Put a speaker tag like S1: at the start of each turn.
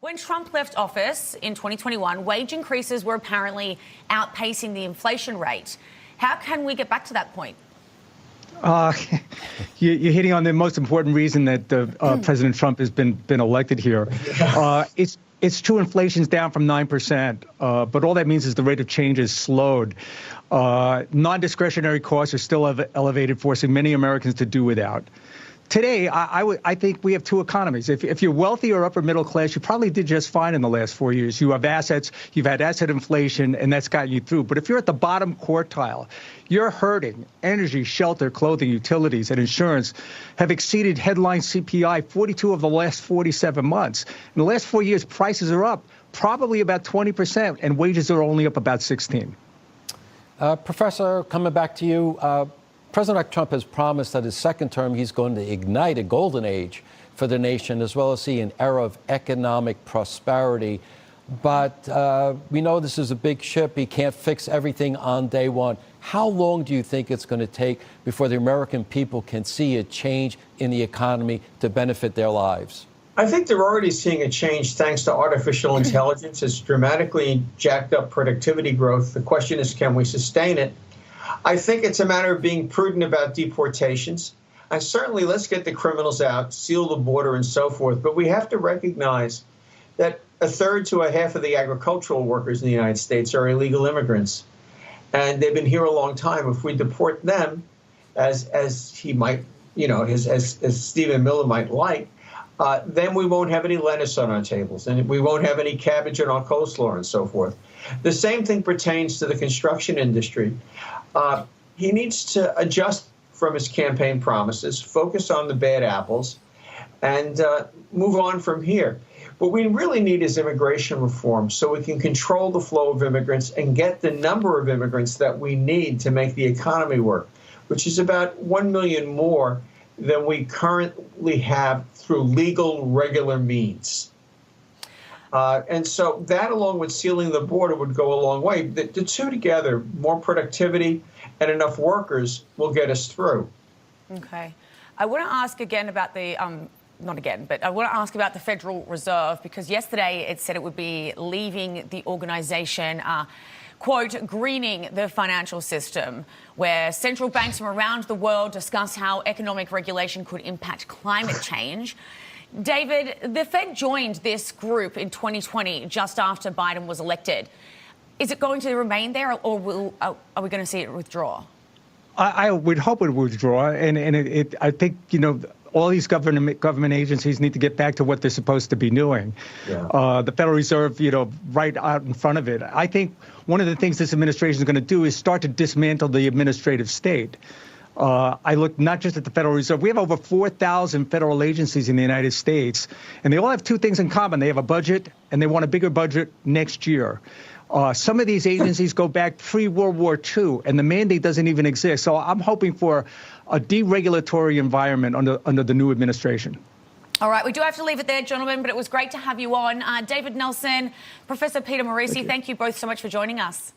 S1: When Trump left office in 2021, wage increases were apparently outpacing the inflation rate. How can we get back to that point?
S2: You're hitting on the most important reason that President Trump has been elected here. It's true, inflation's down from 9%, but all that means is the rate of change is slowed. Non-discretionary costs are still elevated, forcing many Americans to do without. Today, I think we have two economies. If you're wealthy or upper middle class, you probably did just fine in the last 4 years. You have assets, you've had asset inflation, and that's gotten you through. But if you're at the bottom quartile, you're hurting. Energy, shelter, clothing, utilities, and insurance have exceeded headline CPI 42 of the last 47 months. In the last 4 years, prices are up probably about 20%, and wages are only up about 16.
S3: Professor, coming back to you, President Trump has promised that his second term, he's going to ignite a golden age for the nation, as well as see an era of economic prosperity. But we know this is a big ship. He can't fix everything on day one. How long do you think it's going to take before the American people can see a change in the economy to benefit their lives?
S4: I think they're already seeing a change thanks to artificial intelligence. It's dramatically jacked up productivity growth. The question is, can we sustain it? I think it's a matter of being prudent about deportations. And certainly, let's get the criminals out, seal the border, and so forth. But we have to recognize that a third to a half of the agricultural workers in the United States are illegal immigrants. And they've been here a long time. If we deport them, as he might, as Stephen Miller might like, then we won't have any lettuce on our tables, and we won't have any cabbage in our coleslaw and so forth. The same thing pertains to the construction industry. He needs to adjust from his campaign promises, focus on the bad apples, and move on from here. What we really need is immigration reform so we can control the flow of immigrants and get the number of immigrants that we need to make the economy work, which is about 1 million more than we currently have through legal, regular means. And so that, along with sealing the border, would go a long way. The two together, more productivity and enough workers, will get us through.
S1: Okay. I want to ask again about the, not again, but I want to ask about the Federal Reserve, because yesterday it said it would be leaving the organisation, quote, greening the financial system, where central banks from around the world discuss how economic regulation could impact climate change. David, the Fed joined this group in 2020, just after Biden was elected. Is it going to remain there, or are we going to see it withdraw?
S2: I would hope it would withdraw, and I think, all these government agencies need to get back to what they're supposed to be doing. Yeah. The Federal Reserve, right out in front of it. I think one of the things this administration is going to do is start to dismantle the administrative state. I look not just at the Federal Reserve. We have over 4,000 federal agencies in the United States, and they all have two things in common. They have a budget, and they want a bigger budget next year. Some of these agencies go back pre-World War II, and the mandate doesn't even exist. So I'm hoping for a deregulatory environment under the new administration.
S1: All right, we do have to leave it there, gentlemen, but it was great to have you on. David Nelson, Professor Peter Morici, thank you both so much for joining us.